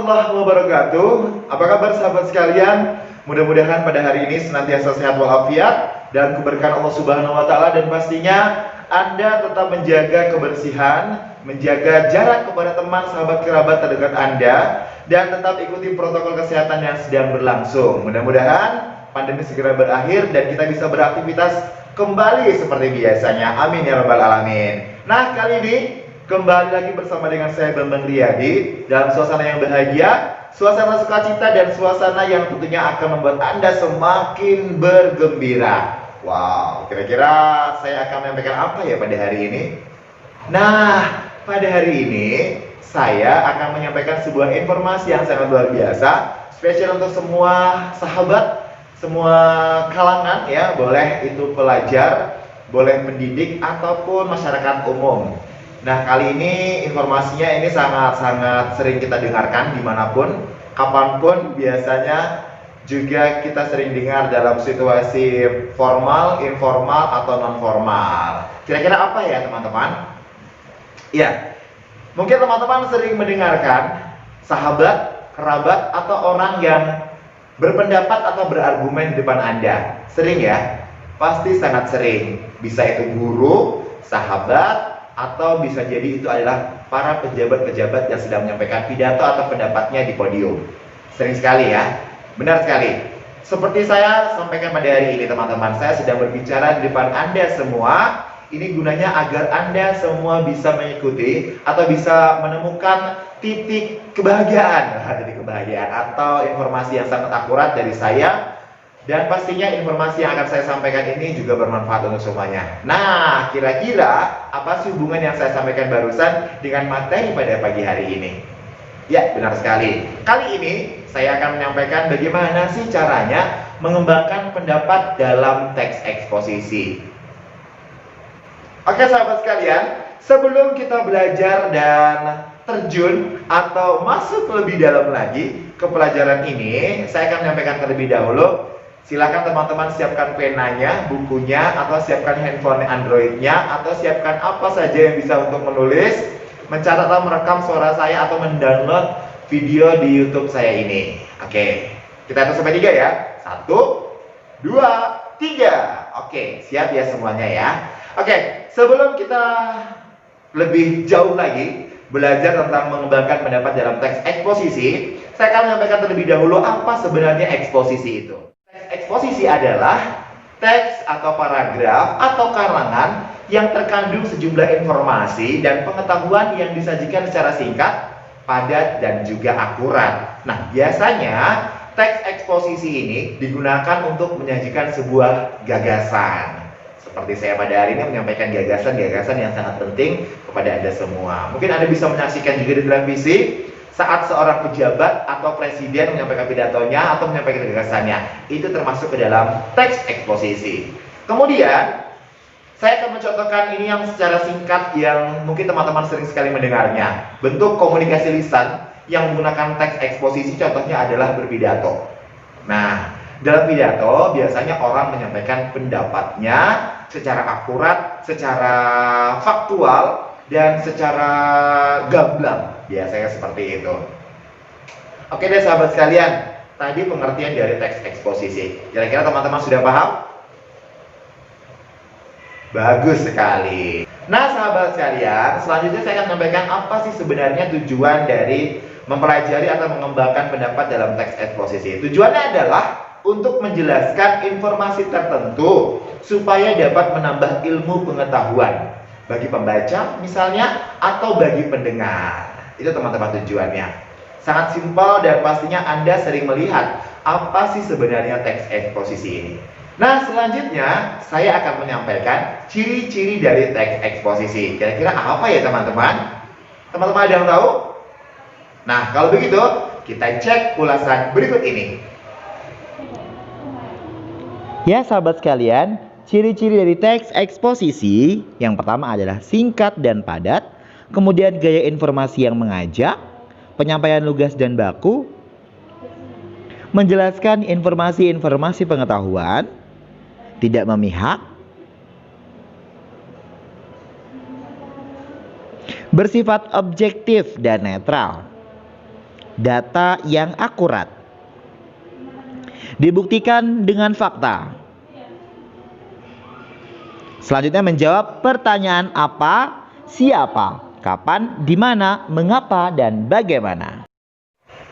warahmatullahi wabarakatuh. Apa kabar sahabat sekalian? Mudah-mudahan pada hari ini senantiasa sehat walafiat dan keberkahan Allah Subhanahu wa taala, dan pastinya Anda tetap menjaga kebersihan, menjaga jarak kepada teman, sahabat, kerabat terdekat Anda, dan tetap ikuti protokol kesehatan yang sedang berlangsung. Mudah-mudahan pandemi segera berakhir dan kita bisa beraktivitas kembali seperti biasanya. Amin ya rabbal alamin. Nah, kali ini kembali lagi bersama dengan saya Bambang Riyadi dalam suasana yang bahagia, suasana sukacita, dan suasana yang tentunya akan membuat Anda semakin bergembira. Wow, kira-kira saya akan menyampaikan apa ya pada hari ini? Nah, pada hari ini saya akan menyampaikan sebuah informasi yang sangat luar biasa, spesial untuk semua sahabat, semua kalangan ya, boleh itu pelajar, boleh pendidik, ataupun masyarakat umum. Nah, kali ini informasinya ini sangat-sangat sering kita dengarkan dimanapun, kapanpun, biasanya juga kita sering dengar dalam situasi formal, informal, atau non-formal. Kira-kira apa ya teman-teman? Ya, mungkin teman-teman sering mendengarkan sahabat, kerabat, atau orang yang berpendapat atau berargumen di depan Anda. Sering ya? Pasti sangat sering. Bisa itu guru, sahabat, atau bisa jadi itu adalah para pejabat-pejabat yang sedang menyampaikan pidato atau pendapatnya di podium. Sering sekali ya, benar sekali. Seperti saya sampaikan pada hari ini teman-teman, saya sedang berbicara di depan Anda semua. Ini gunanya agar Anda semua bisa mengikuti atau bisa menemukan titik kebahagiaan atau informasi yang sangat akurat dari saya. Dan pastinya informasi yang akan saya sampaikan ini juga bermanfaat untuk semuanya. Nah, kira-kira apa sih hubungan yang saya sampaikan barusan dengan materi pada pagi hari ini? Ya, benar sekali. Kali ini saya akan menyampaikan bagaimana sih caranya mengembangkan pendapat dalam teks eksposisi. Oke sahabat sekalian, sebelum kita belajar dan terjun atau masuk lebih dalam lagi ke pelajaran ini, saya akan menyampaikan terlebih dahulu. Silakan teman-teman siapkan penanya, bukunya, atau siapkan handphone Androidnya, atau siapkan apa saja yang bisa untuk menulis, mencatat atau merekam suara saya, atau mendownload video di YouTube saya ini. Oke, kita hitung sampai 3 ya. 1, 2, 3. Oke, siap ya semuanya ya. Oke, sebelum kita lebih jauh lagi belajar tentang mengembangkan pendapat dalam teks eksposisi, saya akan menyampaikan terlebih dahulu apa sebenarnya eksposisi itu. Eksposisi adalah teks atau paragraf atau karangan yang terkandung sejumlah informasi dan pengetahuan yang disajikan secara singkat, padat, dan juga akurat. Nah, biasanya teks eksposisi ini digunakan untuk menyajikan sebuah gagasan. Seperti saya pada hari ini menyampaikan gagasan-gagasan yang sangat penting kepada Anda semua. Mungkin Anda bisa menyaksikan juga di televisi saat seorang pejabat atau presiden menyampaikan pidatonya atau menyampaikan gagasannya. Itu termasuk ke dalam teks eksposisi. Kemudian saya akan mencontohkan ini yang secara singkat yang mungkin teman-teman sering sekali mendengarnya. Bentuk komunikasi lisan yang menggunakan teks eksposisi contohnya adalah berpidato. Nah, dalam pidato biasanya orang menyampaikan pendapatnya secara akurat, secara faktual, dan secara gamblang. Biasanya seperti itu. Oke deh sahabat sekalian, tadi pengertian dari teks eksposisi. Kira-kira teman-teman sudah paham? Bagus sekali. Nah sahabat sekalian, selanjutnya saya akan menyampaikan apa sih sebenarnya tujuan dari mempelajari atau mengembangkan pendapat dalam teks eksposisi. Tujuannya adalah untuk menjelaskan informasi tertentu supaya dapat menambah ilmu pengetahuan bagi pembaca misalnya atau bagi pendengar. Itu teman-teman tujuannya. Sangat simpel dan pastinya Anda sering melihat apa sih sebenarnya teks eksposisi ini. Nah, selanjutnya saya akan menyampaikan ciri-ciri dari teks eksposisi. Kira-kira apa ya teman-teman? Teman-teman ada yang tahu? Nah, kalau begitu kita cek ulasan berikut ini. Ya sahabat sekalian, ciri-ciri dari teks eksposisi yang pertama adalah singkat dan padat, kemudian gaya informasi yang mengajak, penyampaian lugas dan baku, menjelaskan informasi-informasi pengetahuan, tidak memihak, bersifat objektif dan netral. data yang akurat. Dibuktikan dengan fakta. Selanjutnya menjawab pertanyaan apa, siapa, kapan, di mana, mengapa, dan bagaimana.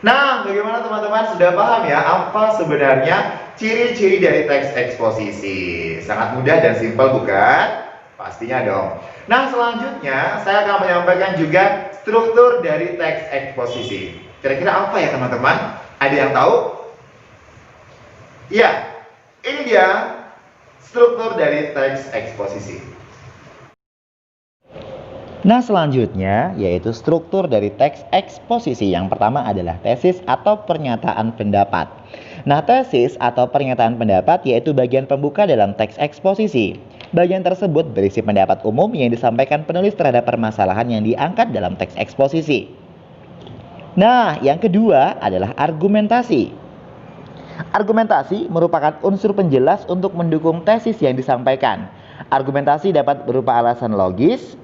Nah, bagaimana teman-teman sudah paham ya apa sebenarnya ciri-ciri dari teks eksposisi? Sangat mudah dan simpel bukan? Pastinya dong. Nah, selanjutnya saya akan menyampaikan juga struktur dari teks eksposisi. Kira-kira apa ya teman-teman? Ada yang tahu? Ya, ini dia struktur dari teks eksposisi. Nah, selanjutnya yaitu struktur dari teks eksposisi. Yang pertama adalah tesis atau pernyataan pendapat. Nah, tesis atau pernyataan pendapat yaitu bagian pembuka dalam teks eksposisi. Bagian tersebut berisi pendapat umum yang disampaikan penulis terhadap permasalahan yang diangkat dalam teks eksposisi. Nah, yang kedua adalah argumentasi. Argumentasi merupakan unsur penjelas untuk mendukung tesis yang disampaikan. Argumentasi dapat berupa alasan logis,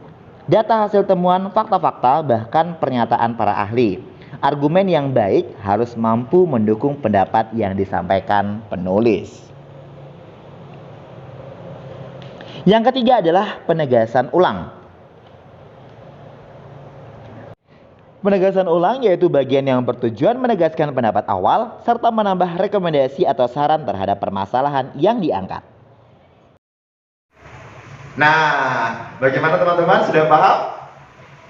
data hasil temuan, fakta-fakta, bahkan pernyataan para ahli. Argumen yang baik harus mampu mendukung pendapat yang disampaikan penulis. Yang ketiga adalah penegasan ulang. Penegasan ulang yaitu bagian yang bertujuan menegaskan pendapat awal serta menambah rekomendasi atau saran terhadap permasalahan yang diangkat. Nah, bagaimana teman-teman sudah paham?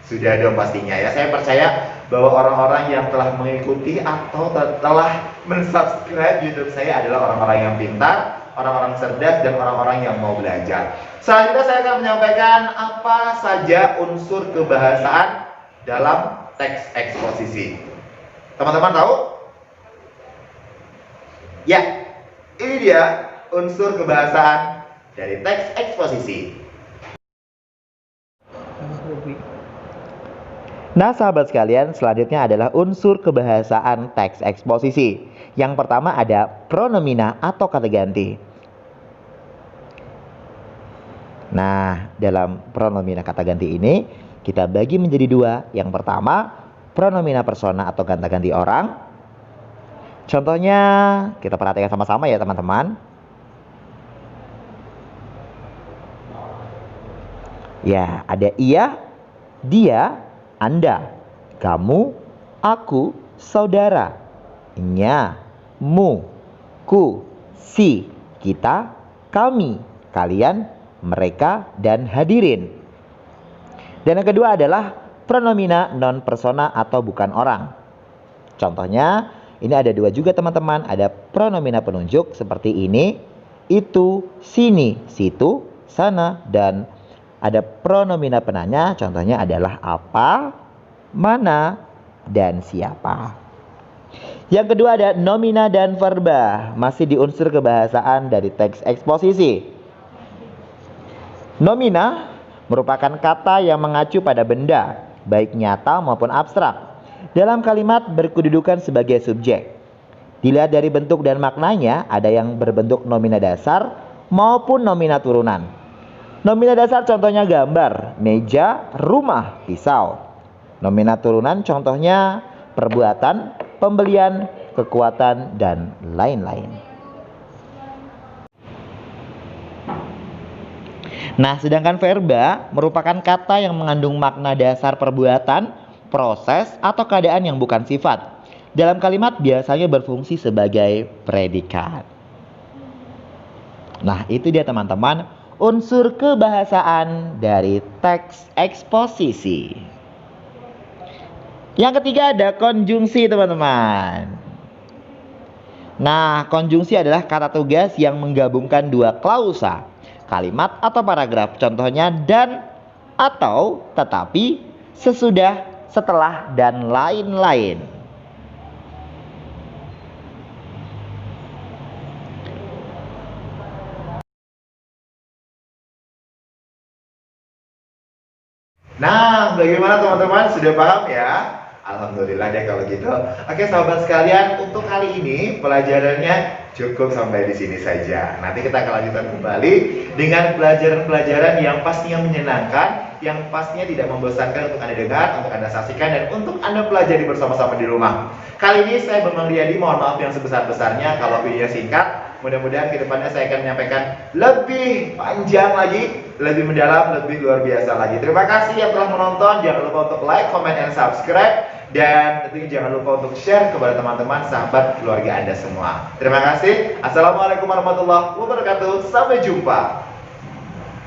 Sudah dong pastinya ya. Saya percaya bahwa orang-orang yang telah mengikuti atau telah mensubscribe YouTube saya adalah orang-orang yang pintar, orang-orang cerdas, dan orang-orang yang mau belajar. Selanjutnya saya akan menyampaikan apa saja unsur kebahasaan dalam teks eksposisi. Teman-teman tahu? Ya, ini dia unsur kebahasaan dari teks eksposisi. Nah, sahabat sekalian, selanjutnya adalah unsur kebahasaan teks eksposisi. Yang pertama ada pronomina atau kata ganti. Nah, dalam pronomina kata ganti ini kita bagi menjadi dua. Yang pertama, pronomina persona atau kata ganti orang. Contohnya, kita perhatikan sama-sama ya teman-teman. Ya, ada ia, dia, anda, kamu, aku, saudara, nya, mu, ku, si, kita, kami, kalian, mereka, dan hadirin. Dan yang kedua adalah pronomina non persona atau bukan orang. Contohnya, ini ada dua juga teman-teman. Ada pronomina penunjuk seperti ini, itu, sini, situ, sana, dan ada pronomina penanya. Contohnya adalah apa, mana, dan siapa. Yang kedua ada nomina dan verba. Masih di unsur kebahasaan dari teks eksposisi. Nomina merupakan kata yang mengacu pada benda, baik nyata maupun abstrak. Dalam kalimat berkedudukan sebagai subjek. Dilihat dari bentuk dan maknanya, ada yang berbentuk nomina dasar maupun nomina turunan. Nomina dasar contohnya gambar, meja, rumah, pisau. Nomina turunan contohnya perbuatan, pembelian, kekuatan, dan lain-lain. Nah, sedangkan verba merupakan kata yang mengandung makna dasar perbuatan, proses, atau keadaan yang bukan sifat. Dalam kalimat biasanya berfungsi sebagai predikat. Nah, itu dia teman-teman, unsur kebahasaan dari teks eksposisi. Yang ketiga ada konjungsi teman-teman. Nah, konjungsi adalah kata tugas yang menggabungkan dua klausa, kalimat atau paragraf. Contohnya dan, atau, tetapi, sesudah, setelah, dan lain-lain. Nah, bagaimana teman-teman? Sudah paham ya? Alhamdulillah deh kalau gitu. Oke sahabat sekalian, untuk kali ini pelajarannya cukup sampai di sini saja. Nanti kita akan lanjutkan kembali dengan pelajaran-pelajaran yang pastinya menyenangkan, yang pastinya tidak membosankan untuk Anda dengar, untuk Anda saksikan, dan untuk Anda pelajari bersama-sama di rumah. Kali ini saya Bambang Riyadi, mohon maaf yang sebesar-besarnya kalau videonya singkat. Mudah-mudahan kedepannya saya akan menyampaikan lebih panjang lagi, lebih mendalam, lebih luar biasa lagi. Terima kasih yang telah menonton. Jangan lupa untuk like, comment, and subscribe. Dan tentunya jangan lupa untuk share kepada teman-teman, sahabat, keluarga Anda semua. Terima kasih. Assalamualaikum warahmatullahi wabarakatuh. Sampai jumpa.